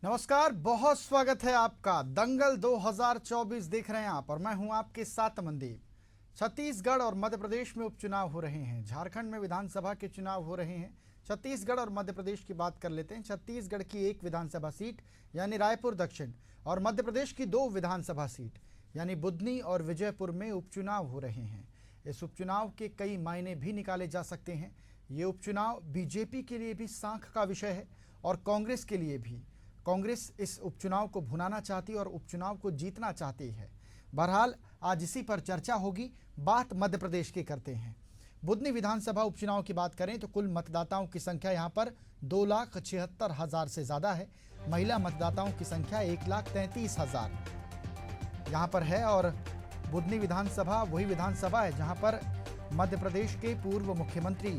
नमस्कार, बहुत स्वागत है आपका। दंगल 2024 देख रहे हैं आप और मैं हूं आपके साथ मनदीप। छत्तीसगढ़ और मध्य प्रदेश में उपचुनाव हो रहे हैं। झारखंड में विधानसभा के चुनाव हो रहे हैं। छत्तीसगढ़ और मध्य प्रदेश की बात कर लेते हैं। छत्तीसगढ़ की एक विधानसभा सीट यानी रायपुर दक्षिण और मध्य प्रदेश की 2 विधानसभा सीट यानी बुधनी और विजयपुर में उपचुनाव हो रहे हैं। इस उपचुनाव के कई मायने भी निकाले जा सकते हैं। ये उपचुनाव बीजेपी के लिए भी साख का विषय है और कांग्रेस के लिए भी। कांग्रेस इस उपचुनाव को भुनाना चाहती और उपचुनाव को जीतना चाहती है। बहरहाल आज इसी पर चर्चा होगी। बात मध्य प्रदेश की करते हैं। बुधनी विधानसभा उपचुनाव की बात करें तो कुल मतदाताओं की संख्या यहां पर 2,76,000 से ज़्यादा है। महिला मतदाताओं की संख्या 1,33,000 यहाँ पर है और बुधनी विधानसभा वही विधानसभा है जहां पर मध्य प्रदेश के पूर्व मुख्यमंत्री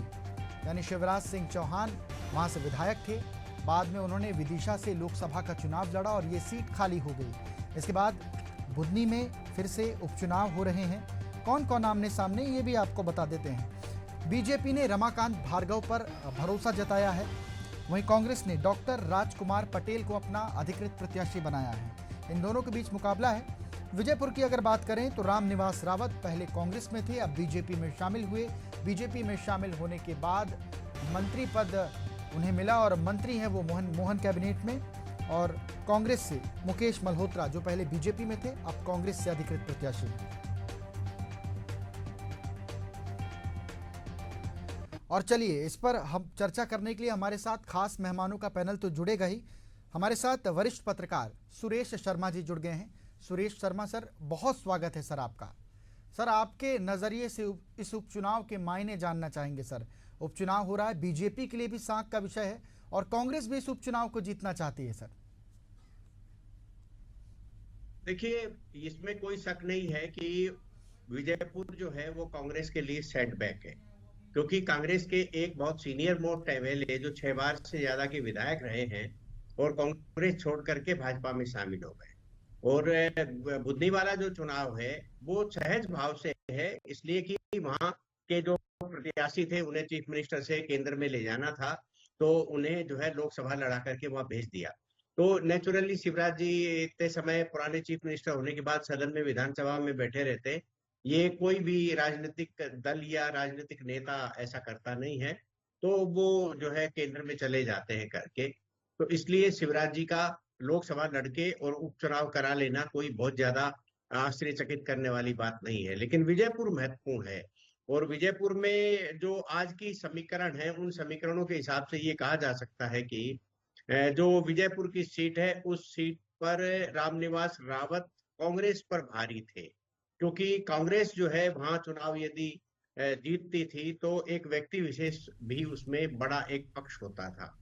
यानी शिवराज सिंह चौहान वहां से विधायक थे। बाद में उन्होंने विदिशा से लोकसभा का चुनाव लड़ा और ये सीट खाली हो गई। इसके बाद बुधनी में फिर से उपचुनाव हो रहे हैं। कौन कौन आमने सामने ये भी आपको बता देते हैं। बीजेपी ने रमाकांत भार्गव पर भरोसा जताया है। वहीं कांग्रेस ने डॉक्टर राजकुमार पटेल को अपना अधिकृत प्रत्याशी बनाया है। इन दोनों के बीच मुकाबला है। विजयपुर की अगर बात करें तो रामनिवास रावत पहले कांग्रेस में थे, अब बीजेपी में शामिल हुए। बीजेपी में शामिल होने के बाद मंत्री पद उन्हें मिला और मंत्री हैं वो मोहन कैबिनेट में। और कांग्रेस से मुकेश मल्होत्रा जो पहले बीजेपी में थे अब कांग्रेस से अधिकृत प्रत्याशी हैं। और चलिए इस पर हम चर्चा करने के लिए हमारे साथ खास मेहमानों का पैनल तो जुड़ेगा ही। हमारे साथ वरिष्ठ पत्रकार सुरेश शर्मा जी जुड़ गए हैं। सुरेश शर्मा सर, बहुत स्वागत है सर आपका। सर, आपके नज़रिए से इस उपचुनाव के मायने जानना चाहेंगे सर। उपचुनाव हो रहा है, बीजेपी के लिए भी साख का विषय है और कांग्रेस भी इस उपचुनाव को जीतना चाहती है सर। देखिए, इसमें कोई शक नहीं है कि विजयपुर जो है वो कांग्रेस के लिए सेटबैक है, क्योंकि कांग्रेस के एक बहुत सीनियर मोस्ट एमएलए जो 6 बार से ज्यादा के विधायक रहे हैं और कांग्रेस छोड़ करके भाजपा में शामिल हो गए। और बुधनी वाला जो चुनाव है वो सहज भाव से है, इसलिए कि वहां के जो प्रत्याशी थे उन्हें चीफ मिनिस्टर से केंद्र में ले जाना था, तो उन्हें जो है लोकसभा लड़ा करके वहां भेज दिया। तो नेचुरली शिवराज जी इतने समय पुराने चीफ मिनिस्टर होने के बाद सदन में विधानसभा में बैठे रहते। ये कोई भी राजनीतिक दल या राजनीतिक नेता ऐसा करता नहीं है, तो वो जो है केंद्र में चले जाते हैं करके। तो इसलिए शिवराज जी का लोकसभा लड़के और उपचुनाव करा लेना कोई बहुत ज्यादा आश्चर्यचकित करने वाली बात नहीं है। लेकिन विजयपुर महत्वपूर्ण है और विजयपुर में जो आज की समीकरण है उन समीकरणों के हिसाब से ये कहा जा सकता है कि जो विजयपुर की सीट है उस सीट पर रामनिवास रावत कांग्रेस पर भारी थे, क्योंकि कांग्रेस जो है वहां चुनाव यदि जीतती थी तो एक व्यक्ति विशेष भी उसमें बड़ा एक पक्ष होता था।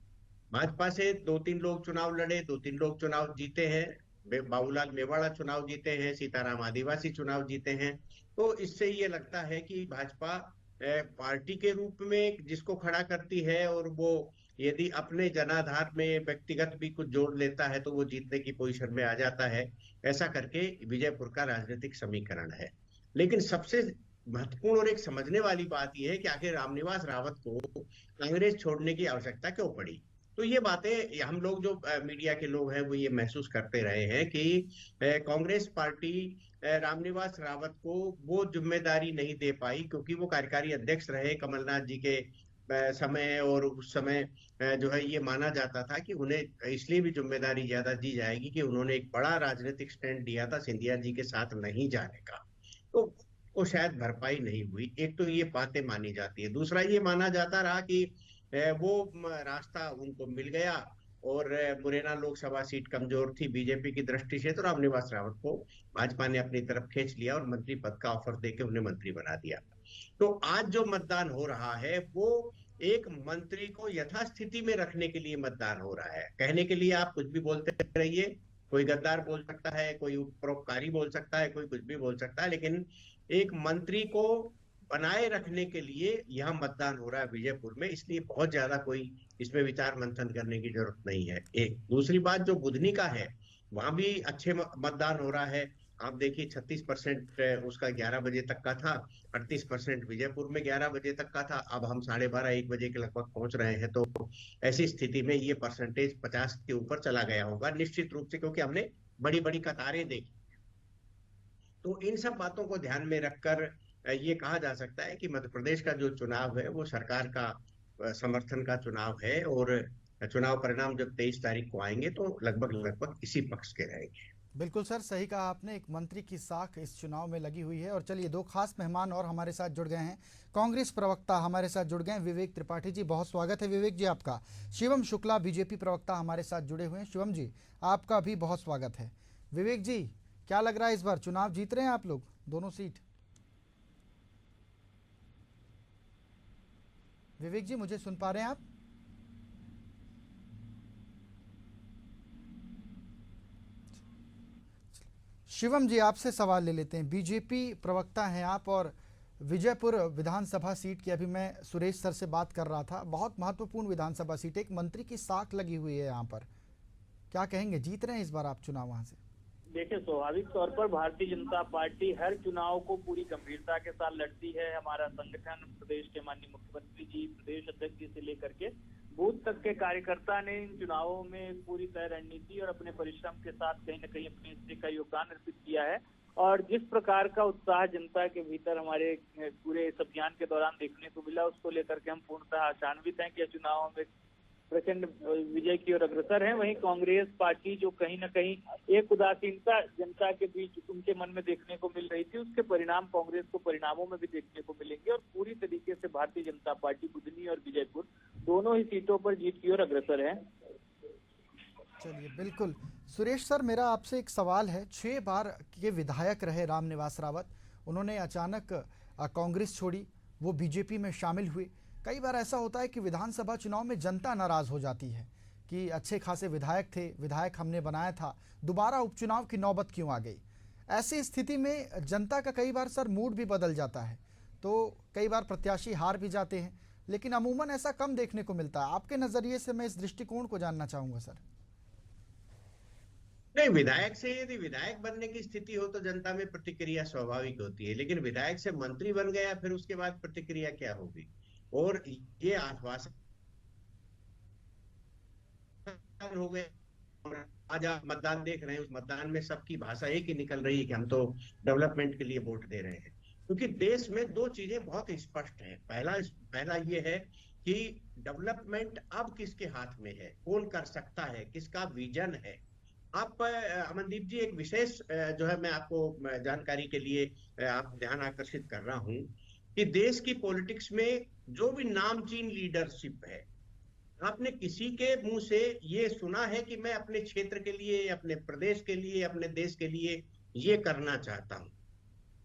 भाजपा से 2-3 लोग चुनाव लड़े, 2-3 लोग चुनाव जीते हैं। बाबूलाल मेवाड़ा चुनाव जीते हैं, सीताराम आदिवासी चुनाव जीते हैं। तो इससे ये लगता है कि भाजपा पार्टी के रूप में जिसको खड़ा करती है और वो यदि अपने जनाधार में व्यक्तिगत भी कुछ जोड़ लेता है तो वो जीतने की पोजीशन में आ जाता है। ऐसा करके विजयपुर का राजनीतिक समीकरण है। लेकिन सबसे महत्वपूर्ण और एक समझने वाली बात यह है कि आखिर रामनिवास रावत को कांग्रेस छोड़ने की आवश्यकता क्यों पड़ी। तो ये बातें हम लोग जो मीडिया के लोग हैं वो ये महसूस करते रहे हैं कि कांग्रेस पार्टी रामनिवास रावत को वो जिम्मेदारी नहीं दे पाई, क्योंकि वो कार्यकारी अध्यक्ष रहे कमलनाथ जी के समय, और उस समय जो है ये माना जाता था कि उन्हें इसलिए भी जिम्मेदारी ज्यादा दी जाएगी कि उन्होंने एक बड़ा राजनीतिक स्टैंड लिया था सिंधिया जी के साथ नहीं जाने का। तो वो शायद भरपाई नहीं हुई। एक तो ये बातें मानी जाती है। दूसरा ये माना जाता रहा कि वो रास्ता उनको मिल गया और मुरैना लोकसभा सीट कमजोर थी बीजेपी की दृष्टि से, तो रामनिवास रावत को भाजपा ने अपनी तरफ खींच लिया और मंत्री पद का ऑफर देके उन्हें मंत्री बना दिया। तो आज जो मतदान हो रहा है वो एक मंत्री को यथास्थिति में रखने के लिए मतदान हो रहा है। कहने के लिए आप कुछ भी बोलते रहिए, कोई गद्दार बोल सकता है, कोई परोपकारी बोल सकता है, कोई कुछ भी बोल सकता है, लेकिन एक मंत्री को बनाए रखने के लिए यह मतदान हो रहा है विजयपुर में। इसलिए बहुत ज्यादा कोई इसमें विचार मंथन करने की जरूरत नहीं है। एक दूसरी बात जो बुधनी का है, वहां भी अच्छे मतदान हो रहा है। आप देखिए 36% उसका 11 बजे तक का था, 38% विजयपुर में 11 बजे तक का था। अब हम 12:30-1 बजे के लगभग पहुंच रहे हैं, तो ऐसी स्थिति में ये परसेंटेज 50 के ऊपर चला गया होगा निश्चित रूप से, क्योंकि हमने बड़ी बड़ी कतारें देखी। तो इन सब बातों को ध्यान में रखकर ये कहा जा सकता है कि मध्य प्रदेश का जो चुनाव है वो सरकार का समर्थन का चुनाव है, और चुनाव परिणाम जब 23 तारीख को आएंगे तो लगभग लगभग इसी पक्ष के रहेंगे। बिल्कुल सर, सही कहा आपने। एक मंत्री की साख इस चुनाव में लगी हुई है। और चलिए, दो खास मेहमान और हमारे साथ जुड़ गए हैं। कांग्रेस प्रवक्ता हमारे साथ जुड़ गए हैं, विवेक त्रिपाठी जी। बहुत स्वागत है विवेक जी आपका। शिवम शुक्ला बीजेपी प्रवक्ता हमारे साथ जुड़े हुए हैं। शिवम जी, आपका भी बहुत स्वागत है। विवेक जी, क्या लग रहा है, इस बार चुनाव जीत रहे हैं आप लोग दोनों सीट? विवेक जी, मुझे सुन पा रहे हैं आप? शिवम जी, आपसे सवाल ले लेते हैं। बीजेपी प्रवक्ता हैं आप, और विजयपुर विधानसभा सीट की अभी मैं सुरेश सर से बात कर रहा था। बहुत महत्वपूर्ण विधानसभा सीट, एक मंत्री की साख लगी हुई है यहाँ पर। क्या कहेंगे, जीत रहे हैं इस बार आप चुनाव वहां से? देखिए, स्वाभाविक तौर पर भारतीय जनता पार्टी हर चुनाव को पूरी गंभीरता के साथ लड़ती है। हमारा संगठन, प्रदेश के माननीय मुख्यमंत्री जी, प्रदेश अध्यक्ष जी से लेकर के बूथ तक के कार्यकर्ता ने इन चुनावों में पूरी तय रणनीति और अपने परिश्रम के साथ कहीं न कहीं अपने हिस्से का योगदान अर्पित किया है। और जिस प्रकार का उत्साह जनता के भीतर हमारे पूरे इस अभियान के दौरान देखने को मिला, उसको लेकर के हम पूर्णतः आशान्वित हैं कि चुनावों में प्रचंड विजय की ओर अग्रसर है। वहीं कांग्रेस पार्टी जो कहीं न कहीं एक उदासीनता जनता के बीच उनके मन में देखने को मिल रही थी, उसके परिणाम कांग्रेस को परिणामों में भी देखने को मिलेंगे। और पूरी तरीके से भारतीय जनता पार्टी बुधनी और विजयपुर दोनों ही सीटों पर जीत की ओर अग्रसर है। चलिए, बिल्कुल। सुरेश सर, मेरा आपसे एक सवाल है। 6 बार के विधायक रहे रामनिवास रावत, उन्होंने अचानक कांग्रेस छोड़ी, वो बीजेपी में शामिल हुए। कई बार ऐसा होता है कि विधानसभा चुनाव में जनता नाराज हो जाती है कि अच्छे खासे विधायक थे, विधायक हमने बनाया था, दोबारा उपचुनाव की नौबत क्यों आ गई? ऐसी स्थिति में जनता का कई बार सर मूड भी बदल जाता है, तो कई बार प्रत्याशी हार भी जाते हैं, लेकिन अमूमन ऐसा कम देखने को मिलता है। आपके नजरिए से मैं इस दृष्टिकोण को जानना चाहूंगा सर। नहीं, विधायक से यदि विधायक बनने की स्थिति हो तो जनता में प्रतिक्रिया स्वाभाविक होती है, लेकिन विधायक से मंत्री बन गया, फिर उसके बाद प्रतिक्रिया क्या होगी? और ये आश्वासन हो गए। आज आप मतदान देख रहे हैं, उस मतदान में सबकी भाषा एक ही निकल रही है कि हम तो डेवलपमेंट के लिए वोट दे रहे हैं। क्योंकि देश में दो चीजें बहुत स्पष्ट हैं। पहला ये है कि डेवलपमेंट अब किसके हाथ में है, कौन कर सकता है, किसका विजन है। आप अमनदीप जी, एक विशेष जो है मैं आपको जानकारी के लिए आप ध्यान आकर्षित कर रहा हूं कि देश की पॉलिटिक्स में जो भी नामचीन लीडरशिप है, आपने किसी के मुंह से ये सुना है कि मैं अपने क्षेत्र के लिए, अपने प्रदेश के लिए, अपने देश के लिए ये करना चाहता हूं?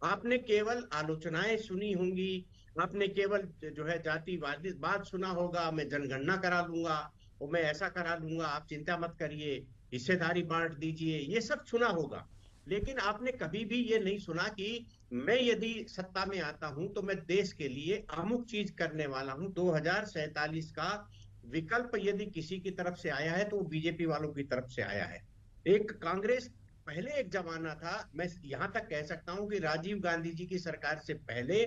आपने केवल आलोचनाएं सुनी होंगी, आपने केवल जो है जातिवादी बात सुना होगा, मैं जनगणना करा लूंगा और मैं ऐसा करा लूंगा, आप चिंता मत करिए, हिस्सेदारी बांट दीजिए, ये सब सुना होगा। लेकिन आपने कभी भी ये नहीं सुना कि मैं यदि सत्ता में आता हूं तो मैं देश के लिए अमुक चीज करने वाला हूं। 2047 का विकल्प यदि किसी की तरफ से आया है तो वो बीजेपी वालों की तरफ से आया है। एक कांग्रेस, पहले एक जमाना था, मैं यहां तक कह सकता हूं कि राजीव गांधी जी की सरकार से पहले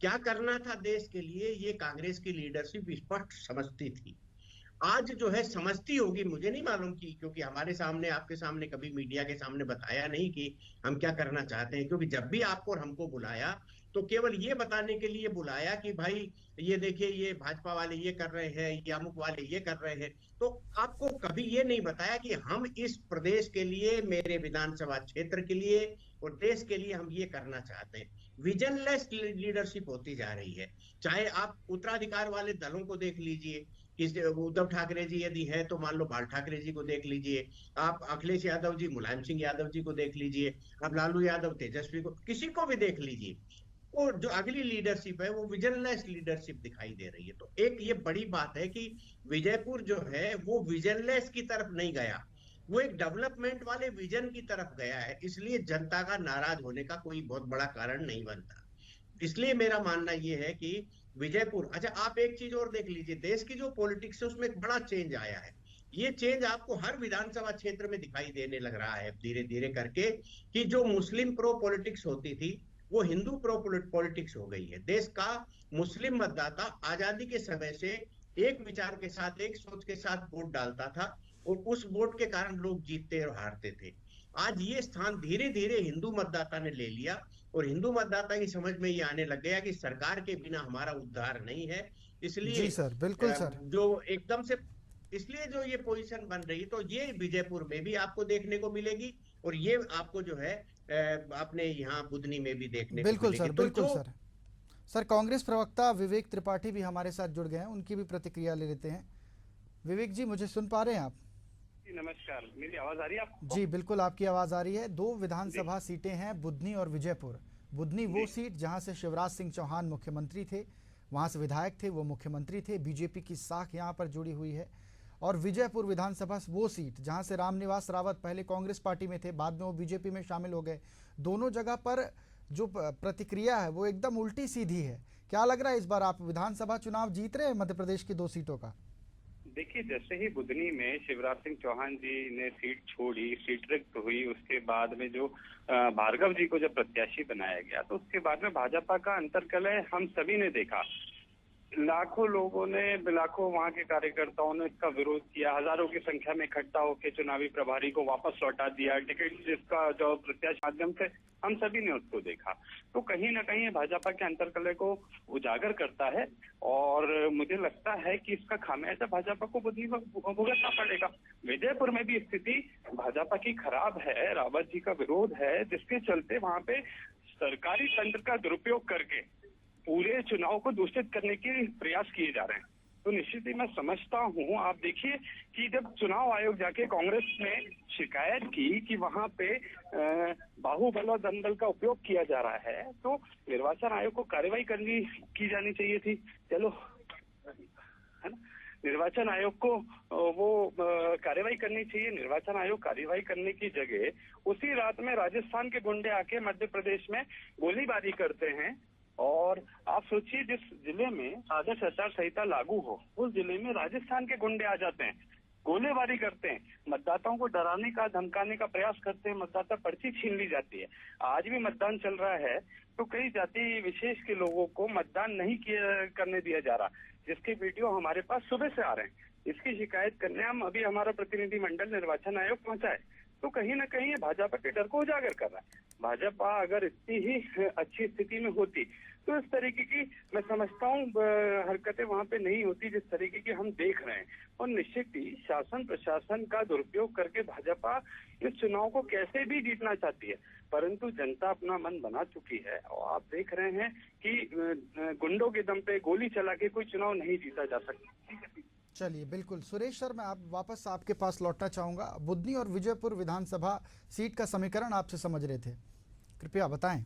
क्या करना था देश के लिए, ये कांग्रेस की लीडरशिप स्पष्ट समझती थी। आज जो है समझती होगी, मुझे नहीं मालूम की, क्योंकि हमारे सामने, आपके सामने कभी मीडिया के सामने बताया नहीं कि हम क्या करना चाहते हैं। क्योंकि जब भी आपको और हमको बुलाया तो केवल ये बताने के लिए बुलाया कि भाई ये देखिए, ये भाजपा वाले ये कर रहे हैं, ये अमुक वाले ये कर रहे हैं। तो आपको कभी ये नहीं बताया कि हम इस प्रदेश के लिए, मेरे विधानसभा क्षेत्र के लिए और देश के लिए हम ये करना चाहते हैं। विजनलेस लीडरशिप होती जा रही है। चाहे आप उत्तराधिकार वाले दलों को देख लीजिए, उद्धव ठाकरे जी यदि है तो मान लो बाल ठाकरे जी को देख लीजिए, आप अखिलेश यादव जी, मुलायम सिंह यादव जी को देख लीजिए, आप लालू यादव, तेजस्वी को, किसी को भी देख लीजिए, और जो अगली लीडरशिप है वो विजनलेस लीडरशिप दिखाई दे रही है। तो एक ये बड़ी बात है कि विजयपुर जो है वो विजनलेस की तरफ नहीं गया, वो एक डेवलपमेंट वाले विजन की तरफ गया है। इसलिए जनता का नाराज होने का कोई बहुत बड़ा कारण नहीं बनता। इसलिए मेरा मानना ये है कि विजयपुर, अच्छा आप एक चीज और देख लीजिए, देश की जो पॉलिटिक्स है उसमें एक बड़ा चेंज आया है। ये चेंज आपको हर विधानसभा क्षेत्र में दिखाई देने लग रहा है धीरे धीरे करके, कि जो मुस्लिम प्रो पॉलिटिक्स होती थी वो हिंदू प्रो पॉलिटिक्स हो गई है। देश का मुस्लिम मतदाता आजादी के समय से एक विचार के साथ, एक सोच के साथ वोट डालता था और उस वोट के कारण लोग जीतते और हारते थे। आज ये स्थान धीरे धीरे हिंदू मतदाता ने ले लिया और हिंदू मतदाता की समझ में ये आने लग गया कि सरकार के बिना हमारा उद्धार नहीं है। इसलिए जी सर, बिल्कुल सर। जो एकदम से, इसलिए जो ये पोजीशन बन रही, तो ये विजयपुर में भी आपको देखने को मिलेगी और ये आपको जो है अपने यहाँ बुधनी में भी देखने को बिल्कुल मिलेगी। सर, तो बिल्कुल जो सर। सर, कांग्रेस प्रवक्ता विवेक त्रिपाठी भी हमारे साथ जुड़ गए हैं, उनकी भी प्रतिक्रिया ले लेते हैं। विवेक जी, मुझे सुन पा रहे हैं आप? जी नमस्कार, मेरी आवाज आ रही है आपको? जी बिल्कुल, आपकी आवाज आ रही है। दो विधानसभा सीटें हैं, बुधनी और विजयपुर। बुधनी वो सीट जहां से शिवराज सिंह चौहान मुख्यमंत्री थे, वहां से विधायक थे, वो मुख्यमंत्री थे, बीजेपी की साख यहां पर जुड़ी हुई है। और विजयपुर विधानसभा वो सीट जहां से रामनिवास रावत पहले कांग्रेस पार्टी में थे, बाद में वो बीजेपी में शामिल हो गए। दोनों जगह पर जो प्रतिक्रिया है वो एकदम उल्टी सीधी है। क्या लग रहा है, इस बार आप विधानसभा चुनाव जीत रहे हैं मध्य प्रदेश की 2 सीटों का? देखिए, जैसे ही बुधनी में शिवराज सिंह चौहान जी ने सीट छोड़ी, सीट रिक्त हुई, उसके बाद में जो भार्गव जी को जब प्रत्याशी बनाया गया, तो उसके बाद में भाजपा का अंतर्कलह हम सभी ने देखा। लाखों लोगों ने, लाखों वहां के कार्यकर्ताओं ने इसका विरोध किया, हजारों की संख्या में इकट्ठा होकर चुनावी प्रभारी को वापस लौटा दिया। टिकट जिसका जो प्रत्याशी माध्यम से हम सभी ने उसको देखा, तो कहीं ना कहीं भाजपा के अंतर्कलह को उजागर करता है और मुझे लगता है कि इसका खामियाजा भाजपा को भुगतना पड़ेगा। विजयपुर में भी स्थिति भाजपा की खराब है, रावत जी का विरोध है, जिसके चलते वहां पे सरकारी तंत्र का दुरुपयोग करके पूरे चुनाव को दूषित करने के प्रयास किए जा रहे हैं। तो निश्चित ही मैं समझता हूं, आप देखिए कि जब चुनाव आयोग जाके कांग्रेस ने शिकायत की कि वहां पे बाहुबल और दंगल का उपयोग किया जा रहा है, तो निर्वाचन आयोग को कार्रवाई की जानी चाहिए थी। चलो, है ना, निर्वाचन आयोग को वो कार्रवाई करनी चाहिए। निर्वाचन आयोग कार्रवाई करने की जगह उसी रात में राजस्थान के गुंडे आके मध्य प्रदेश में गोलीबारी करते हैं। और आप सोचिए, जिस जिले में आदर्श आचार संहिता लागू हो, उस जिले में राजस्थान के गुंडे आ जाते हैं, गोलीबारी करते हैं, मतदाताओं को डराने का, धमकाने का प्रयास करते हैं, मतदाता पर्ची छीन ली जाती है। आज भी मतदान चल रहा है तो कई जाति विशेष के लोगों को मतदान नहीं करने दिया जा रहा, जिसके वीडियो हमारे पास सुबह से आ रहे हैं। इसकी शिकायत करने हम अभी हमारा प्रतिनिधि मंडल निर्वाचन आयोग पहुंचा है। तो कहीं ना कहीं ये भाजपा के डर को उजागर कर रहा है। भाजपा अगर इतनी ही अच्छी स्थिति में होती तो इस तरीके की, मैं समझता हूँ, हरकतें वहां पे नहीं होती जिस तरीके की हम देख रहे हैं। और निश्चित ही शासन प्रशासन का दुरुपयोग करके भाजपा इस चुनाव को कैसे भी जीतना चाहती है, परंतु जनता अपना मन बना चुकी है। और आप देख रहे हैं कि गुंडों के दम पे गोली चला के कोई चुनाव नहीं जीता जा सकता। चलिए, बिल्कुल। सुरेश सर, मैं वापस आपके पास लौटना चाहूँगा। बुधनी और विजयपुर विधानसभा सीट का समीकरण आपसे समझ रहे थे, कृपया बताएं।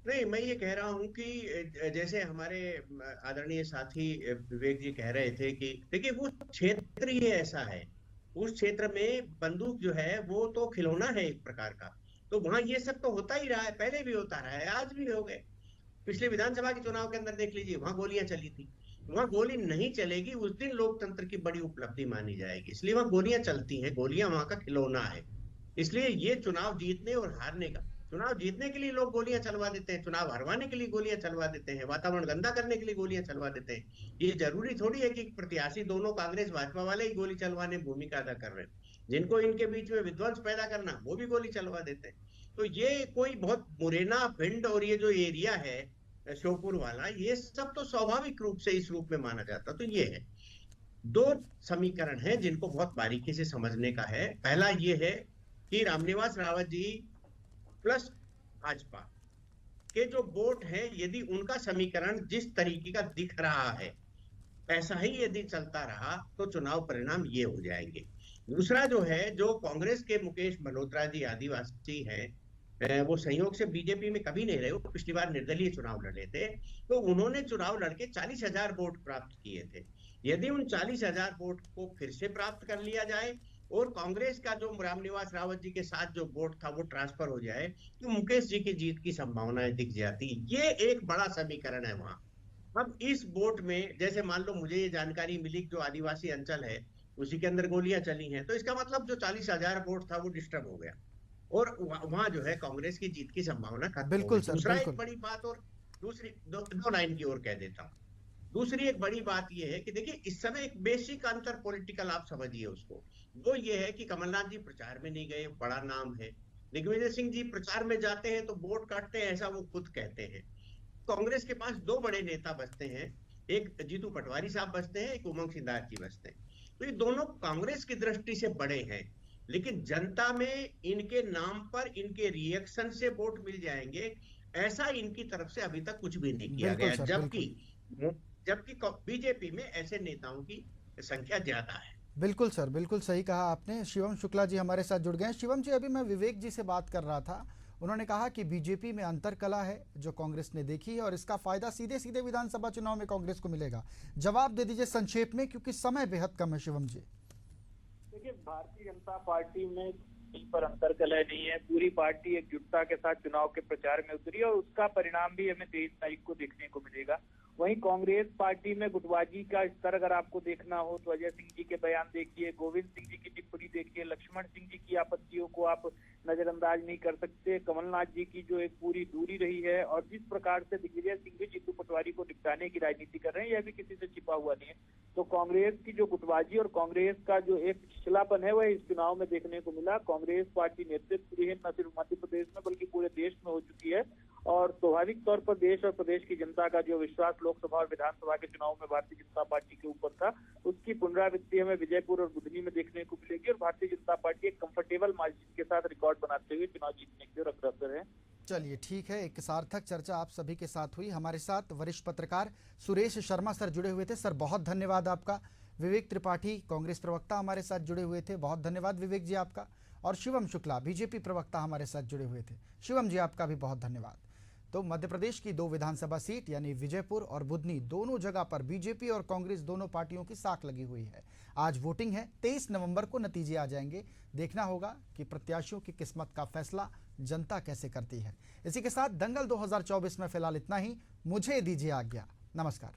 नहीं, मैं ये कह रहा हूं कि जैसे हमारे आदरणीय साथी विवेक जी कह रहे थे कि देखिए, वो क्षेत्र ही ऐसा है, उस क्षेत्र में बंदूक जो है वो तो खिलौना है एक प्रकार का। तो वहां ये सब तो होता ही रहा है, पहले भी होता रहा है, आज भी हो गए। पिछले विधानसभा के चुनाव के अंदर देख लीजिए, वहां गोलियां चली थी। वहां गोली नहीं चलेगी उस दिन लोकतंत्र की बड़ी उपलब्धि मानी जाएगी, इसलिए वहां गोलियां चलती हैं। गोलियां वहां का खिलौना है। इसलिए ये चुनाव जीतने और हारने का, चुनाव जीतने के लिए लोग गोलियां चलवा देते हैं, चुनाव हरवाने के लिए गोलियां चलवा देते हैं, वातावरण गंदा करने के लिए गोलियां चलवा देते हैं। ये जरूरी थोड़ी है कि प्रत्याशी दोनों कांग्रेस भाजपा वाले ही गोली चलवाने भूमिका अदा कर रहे हैं। जिनको इनके बीच में विध्वंस पैदा करना, वो भी गोली चलवा देते हैं। तो ये कोई बहुत मुरैना, भिंड और ये जो एरिया है श्योपुर वाला, ये सब तो स्वाभाविक रूप से इस रूप में माना जाता। तो ये है, 2 समीकरण हैं जिनको बहुत बारीकी से समझने का है। पहला ये है कि रामनिवास रावत जी प्लस भाजपा के जो वोट है, यदि उनका समीकरण जिस तरीके का दिख रहा है ऐसा ही यदि चलता रहा तो चुनाव परिणाम ये हो जाएंगे। दूसरा जो है, जो कांग्रेस के मुकेश मल्होत्रा जी आदिवासी हैं, वो संयोग से बीजेपी में कभी नहीं रहे, वो पिछली बार निर्दलीय चुनाव लड़े थे। तो उन्होंने चुनाव लड़के 40,000 वोट प्राप्त किए थे। यदि उन 40,000 वोट को फिर से प्राप्त कर लिया जाए और कांग्रेस का जो रामनिवास रावत जी के साथ जो वोट था वो ट्रांसफर हो जाए, तो मुकेश जी की जीत की संभावनाएं दिख जाती। ये एक बड़ा समीकरण है वहां। अब इस वोट में जैसे मान लो मुझे ये जानकारी मिली कि जो आदिवासी अंचल है उसी के अंदर गोलियां चली हैं, तो इसका मतलब जो 40,000 वोट था वो डिस्टर्ब हो गया और वहां जो है कांग्रेस की जीत की संभावना खत्म हो बिल्कुल गई। सर, दूसरा एक बिल्कुल। बड़ी बात, और दूसरी दो लाइन की ओर कह देता हूँ। दूसरी एक बड़ी बात यह है कि देखिए इस समय एक बेसिक अंतर पॉलिटिकल आप समझिए उसको, वो ये है कि कमलनाथ जी प्रचार में नहीं गए, बड़ा नाम है। दिग्विजय सिंह जी प्रचार में जाते हैं तो वोट काटते हैं, ऐसा वो खुद कहते हैं। कांग्रेस के पास दो बड़े नेता बचते हैं, एक जीतू पटवारी साहब बचते हैं, एक उमंग सिंगार जी बचते हैं। तो ये दोनों कांग्रेस की दृष्टि से बड़े हैं, लेकिन जनता में इनके नाम पर इनके रिएक्शन से वोट मिल जाएंगे, ऐसा इनकी तरफ से अभी तक कुछ भी नहीं किया बिल्कुल गया। सर, जबकि बिल्कुल। जबकि बीजेपी में ऐसे नेताओं की संख्या ज्यादा है। बिल्कुल सर, बिल्कुल सही कहा आपने। शिवम शुक्ला जी हमारे साथ जुड़ गए हैं। शिवम जी, अभी मैं विवेक जी से बात कर रहा था, उन्होंने कहा कि बीजेपी में अंतर कला है जो कांग्रेस ने देखी है और इसका फायदा सीधे सीधे विधानसभा चुनाव में कांग्रेस को मिलेगा। जवाब दे दीजिए संक्षेप में, क्योंकि समय बेहद कम है। शिवम जी, देखिए, भारतीय जनता पार्टी में कहीं पर अंतर कलह नहीं है। पूरी पार्टी एकजुटता के साथ चुनाव के प्रचार में उतरी और उसका परिणाम भी हमें 23 तारीख को देखने को मिलेगा। वहीं कांग्रेस पार्टी में गुटबाजी का स्तर अगर आपको देखना हो तो अजय सिंह जी के बयान देखिए, गोविंद सिंह जी की टिप्पणी देखिए, लक्ष्मण सिंह जी की आपत्तियों को आप नजरअंदाज नहीं कर सकते, कमलनाथ जी की जो एक पूरी दूरी रही है और जिस प्रकार से दिग्विजय सिंह भी जीतू पटवारी को निपटाने की राजनीति कर रहे हैं, यह भी किसी से छिपा हुआ नहीं है। तो कांग्रेस की जो गुटबाजी और कांग्रेस का जो एक छिछलापन है वह इस चुनाव में देखने को मिला। कांग्रेस पार्टी नेतृत्वहीन न सिर्फ मध्य प्रदेश में बल्कि पूरे देश में हो चुकी है और स्वाभाविक तौर पर देश और प्रदेश की जनता का जो विश्वास लोकसभा और विधानसभा के चुनाव में भारतीय जनता पार्टी के ऊपर था, उसकी पुनरावृत्ति हमें विजयपुर और बुधनी में देखने को मिलेगी और भारतीय जनता पार्टी एक कंफर्टेबल मार्जिन के साथ रिकॉर्ड बनाते हुए चुनाव जीतने की ओर अग्रसर है। चलिए ठीक है, एक सार्थक चर्चा आप सभी के साथ हुई। हमारे साथ वरिष्ठ पत्रकार सुरेश शर्मा सर जुड़े हुए थे। सर, बहुत धन्यवाद आपका। विवेक त्रिपाठी कांग्रेस प्रवक्ता हमारे साथ जुड़े हुए थे, बहुत धन्यवाद विवेक जी आपका। और शिवम शुक्ला बीजेपी प्रवक्ता हमारे साथ जुड़े हुए थे। शिवम जी, आपका भी बहुत धन्यवाद। तो मध्य प्रदेश की दो विधानसभा सीट यानी विजयपुर और बुधनी, दोनों जगह पर बीजेपी और कांग्रेस दोनों पार्टियों की साख लगी हुई है। आज वोटिंग है, 23 नवंबर को नतीजे आ जाएंगे। देखना होगा कि प्रत्याशियों की किस्मत का फैसला जनता कैसे करती है। इसी के साथ दंगल 2024 में फिलहाल इतना ही। मुझे दीजिए आज्ञा। नमस्कार।